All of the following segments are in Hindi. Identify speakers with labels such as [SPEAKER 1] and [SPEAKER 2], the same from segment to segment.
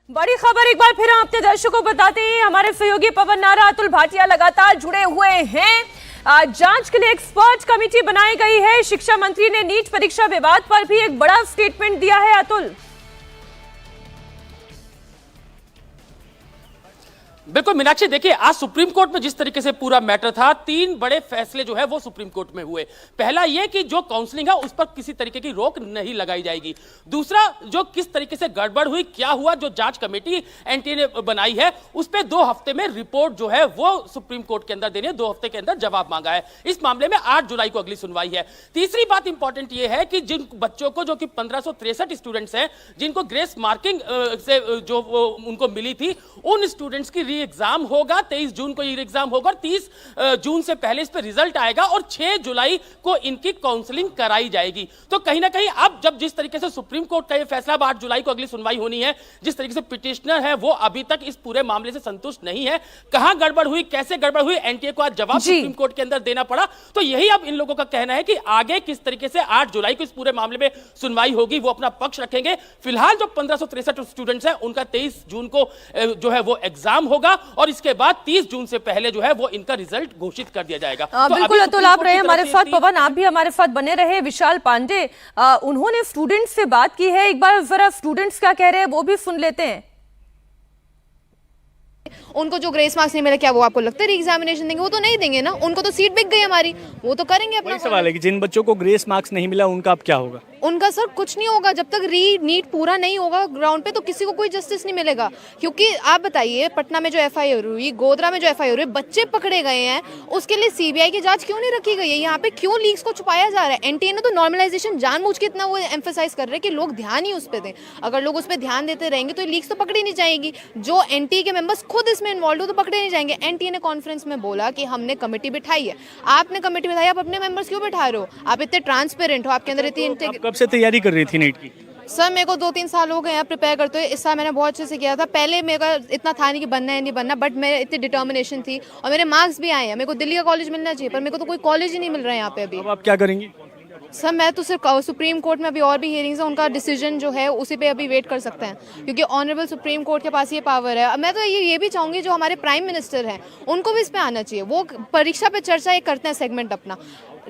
[SPEAKER 1] बड़ी खबर एक बार फिर हम अपने दर्शकों को बताते हैं। हमारे सहयोगी पवन नारा, अतुल भाटिया लगातार जुड़े हुए हैं। जांच के लिए एक्सपर्ट कमेटी बनाई गई है। शिक्षा मंत्री ने नीट परीक्षा विवाद पर भी एक बड़ा स्टेटमेंट दिया है। अतुल,
[SPEAKER 2] बिल्कुल मीनाक्षी, देखिए आज सुप्रीम कोर्ट में जिस तरीके से पूरा मैटर था, 3 बड़े फैसले जो है वो सुप्रीम कोर्ट में हुए। पहला ये कि जो काउंसलिंग है उस पर किसी तरीके की रोक नहीं लगाई जाएगी। दूसरा, जो किस तरीके से गड़बड़ हुई, क्या हुआ, जो जांच कमेटी एनटीए ने बनाई है उस पर 2 हफ्ते में रिपोर्ट जो है वो सुप्रीम कोर्ट के अंदर देनी है। 2 हफ्ते के अंदर जवाब मांगा है। इस मामले में 8 जुलाई को अगली सुनवाई है। तीसरी बात इंपॉर्टेंट ये है कि जिन बच्चों को, जो कि 1563 स्टूडेंट्स हैं जिनको ग्रेस मार्किंग से जो उनको मिली थी, उन स्टूडेंट्स की एग्जाम होगा। 23 जून को ये एग्जाम होगा और 30 जून से पहले इस पे रिजल्ट आएगा और 6 जुलाई को इनकी काउंसलिंग कराई जाएगी। तो कहीं ना कहीं अब जब जिस तरीके से सुप्रीम कोर्ट का ये फैसला, 8 जुलाई को अगली सुनवाई होनी है, जिस तरीके से पिटिशनर है वो अभी तक इस पूरे मामले से संतुष्ट नहीं है। कहां गड़बड़ हुई, कैसे गड़बड़ हुई, एनटीए को आज जवाब सुप्रीम कोर्ट के अंदर देना पड़ा। तो यही अब इन लोगों का कहना है कि आगे किस तरीके से 8 जुलाई को इस पूरे मामले में सुनवाई होगी, वो अपना पक्ष रखेंगे। फिलहाल जो 1563 स्टूडेंट्स हैं उनका 23 जून को जो है वो एग्जाम होगा और इसके बाद 30 जून से पहले जो है वो इनका रिजल्ट घोषित कर दिया जाएगा। तो
[SPEAKER 1] बिल्कुल अतुल, आप रहे हमारे साथ। पवन, आप भी हमारे साथ बने रहे। विशाल पांडे, उन्होंने स्टूडेंट्स से बात की है। एक बार जरा स्टूडेंट्स क्या कह रहे हैं वो भी सुन लेते हैं।
[SPEAKER 3] उनको जो ग्रेस मार्क्स नहीं मिले, क्या वो आपको लगता है री एग्जामिनेशन देंगे? वो तो नहीं देंगे ना। उनको तो सीट बिक गई हमारी, वो तो करेंगे अपना।
[SPEAKER 4] सवाल है कि जिन बच्चों को ग्रेस मार्क्स नहीं मिला उनका अब क्या होगा?
[SPEAKER 3] उनका सर कुछ नहीं होगा जब तक नीट पूरा नहीं होगा ग्राउंड पे, तो किसी को कोई जस्टिस नहीं मिलेगा। क्योंकि आप बताइए, पटना में जो एफआईआर हुई, गोधरा में जो एफआईआर हुई, बच्चे पकड़े गए हैं, उसके लिए सीबीआई की जांच क्यों नहीं रखी गई है? यहाँ पे क्यों लीक्स को छुपाया जा रहा है? एनटीए ने तो नॉर्मलाइजेशन जानबूझ के इतना वो एम्फेसाइज कर रहे हैं कि लोग ध्यान ही उस पर दें। अगर लोग उस पर ध्यान देते रहेंगे तो लीक्स तो पकड़ी नहीं जाएगी। जो एनटीए के मेंबर्स खुद इसमें इन्वॉल्व हो तो पकड़े नहीं जाएंगे। एनटीए ने कॉन्फ्रेंस में बोला कि हमने कमेटी बिठाई है। आपने कमेटी बिठाई, आप अपने मेंबर्स क्यों बिठा रहे हो? आप इतने ट्रांसपेरेंट हो, आपके अंदर इतनी।
[SPEAKER 4] कब से तैयारी कर रही थी नीट की?
[SPEAKER 3] सर मेरे को 2-3 साल हो गए हैं प्रिपेयर करते हुए। इस साल मैंने बहुत अच्छे से किया था। पहले मेरा इतना था नहीं कि बनना है नहीं बनना, बट मेरे इतनी डिटर्मिनेशन थी और मेरे मार्क्स भी आए हैं। मेरे को दिल्ली का कॉलेज मिलना चाहिए, पर मेरे को तो कोई कॉलेज ही नहीं मिल रहा है यहाँ पे अभी।
[SPEAKER 4] अब आप क्या करेंगी?
[SPEAKER 3] सर मैं तो सिर्फ सुप्रीम कोर्ट में अभी और भी हियरिंग्स है, उनका डिसीजन जो है उसी पे अभी वेट कर सकते हैं, क्योंकि ऑनरेबल सुप्रीम कोर्ट के पास ये पावर है। मैं तो ये भी चाहूँगी जो हमारे प्राइम मिनिस्टर हैं उनको भी इस पर आना चाहिए। वो परीक्षा पे चर्चा ये करते हैं सेगमेंट अपना,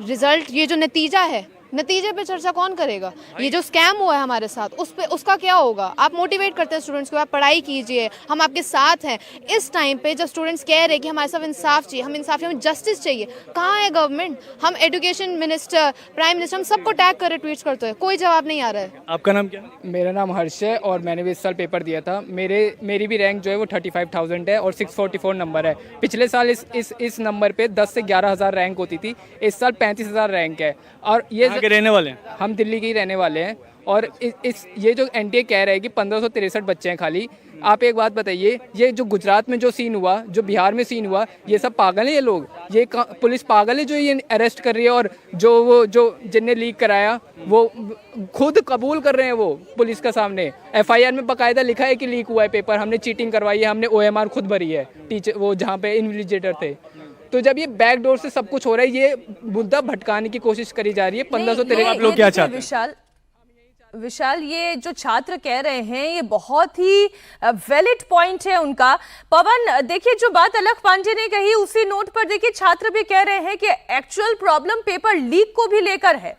[SPEAKER 3] रिजल्ट, ये जो नतीजा है, नतीजे पे चर्चा कौन करेगा? ये जो स्कैम हुआ है हमारे साथ उस पे, उसका क्या होगा? आप मोटिवेट करते हैं स्टूडेंट्स को, आप पढ़ाई कीजिए, हम आपके साथ हैं। इस टाइम पे जब स्टूडेंट्स कह रहे हैं कि हमारे साथ इंसाफ चाहिए, हम इंसाफ चाहिए, हमें जस्टिस चाहिए, कहाँ है गवर्नमेंट? हम एजुकेशन मिनिस्टर, प्राइम मिनिस्टर, हम सबको टैग कर रहे, ट्वीट्स करते हैं, कोई जवाब नहीं आ रहा है।
[SPEAKER 4] आपका नाम क्या है?
[SPEAKER 5] मेरा नाम हर्ष है और मैंने भी इस साल पेपर दिया था। मेरी भी रैंक जो है वो 35,000 है और 644 नंबर है। पिछले साल इस नंबर पे 10 से 11,000 रैंक होती थी। इस साल 35,000 रैंक है। और ये
[SPEAKER 4] के रहने वाले हैं?
[SPEAKER 5] हम दिल्ली के ही रहने वाले हैं। और ये जो एनटीए कह रहा है कि 1563 बच्चे हैं खाली, आप एक बात बताइए, ये जो गुजरात में जो सीन हुआ, जो बिहार में सीन हुआ, ये सब पागल हैं ये लोग? ये पुलिस पागल है जो ये अरेस्ट कर रही है? और जो जिनने लीक कराया वो खुद कबूल कर रहे हैं वो पुलिस के सामने। एफआईआर में बाकायदा लिखा है कि लीक हुआ है पेपर, हमने चीटिंग करवाई है, हमने ओएमआर खुद भरी है, टीचर वो जहाँ पे इन्विजिलेटर थे। तो जब ये बैकडोर से सब कुछ हो रहा है, ये मुद्दा भटकाने की कोशिश करी जा रही है। 1563
[SPEAKER 4] आप लोग क्या चाहते हैं?
[SPEAKER 1] विशाल, ये जो छात्र कह रहे हैं ये बहुत ही वैलिड पॉइंट है उनका। पवन, देखिए जो बात अलख पांडे ने कही उसी नोट पर देखिए छात्र भी कह रहे हैं कि एक्चुअल प्रॉब्लम पेपर लीक को भी लेकर है।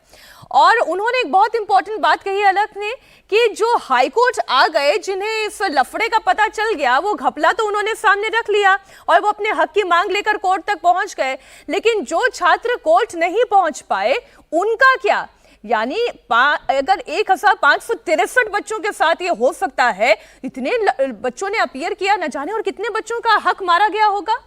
[SPEAKER 1] और उन्होंने एक बहुत इंपॉर्टेंट बात कही अलख ने कि जो हाईकोर्ट आ गए, जिन्हें इस लफड़े का पता चल गया, वो घपला तो उन्होंने सामने रख लिया और वो अपने हक की मांग लेकर कोर्ट तक पहुंच गए। लेकिन जो छात्र कोर्ट नहीं पहुंच पाए उनका क्या? यानी अगर 1563 बच्चों के साथ ये हो सकता है, इतने बच्चों ने अपीयर किया, न जाने और कितने बच्चों का हक मारा गया होगा।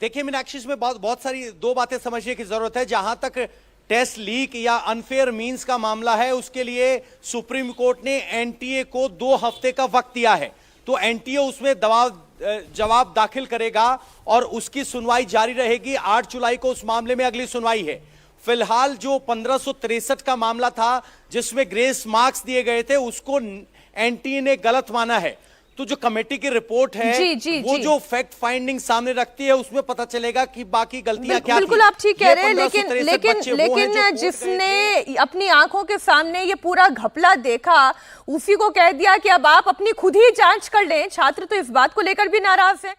[SPEAKER 6] देखिए मीनाक्षी, इसमें बहुत सारी 2 बातें समझने की जरूरत है। जहां तक टेस्ट लीक या अनफेयर मींस का मामला है, उसके लिए सुप्रीम कोर्ट ने एनटीए को 2 हफ्ते का वक्त दिया है। तो एनटीए उसमें जवाब दाखिल करेगा और उसकी सुनवाई जारी रहेगी। 8 जुलाई को उस मामले में अगली सुनवाई है। फिलहाल जो 1563 का मामला था जिसमें ग्रेस मार्क्स दिए गए थे, उसको एनटीए ने गलत माना है। तो जो कमेटी की रिपोर्ट है
[SPEAKER 1] जी, जी,
[SPEAKER 6] वो
[SPEAKER 1] जी।
[SPEAKER 6] जो फैक्ट फाइंडिंग सामने रखती है उसमें पता चलेगा कि बाकी गलतियां क्या
[SPEAKER 1] बिल्कुल
[SPEAKER 6] थी।
[SPEAKER 1] आप ठीक कह
[SPEAKER 6] ये
[SPEAKER 1] रहे हैं,
[SPEAKER 6] 1563
[SPEAKER 1] लेकिन
[SPEAKER 6] बच्चे वो हैं जो
[SPEAKER 1] लेकिन
[SPEAKER 6] कोर्ट गए
[SPEAKER 1] जिसने
[SPEAKER 6] थे।
[SPEAKER 1] अपनी आंखों के सामने ये पूरा घपला देखा, उसी को कह दिया कि अब आप अपनी खुद ही जांच कर लें। छात्र तो इस बात को लेकर भी नाराज है।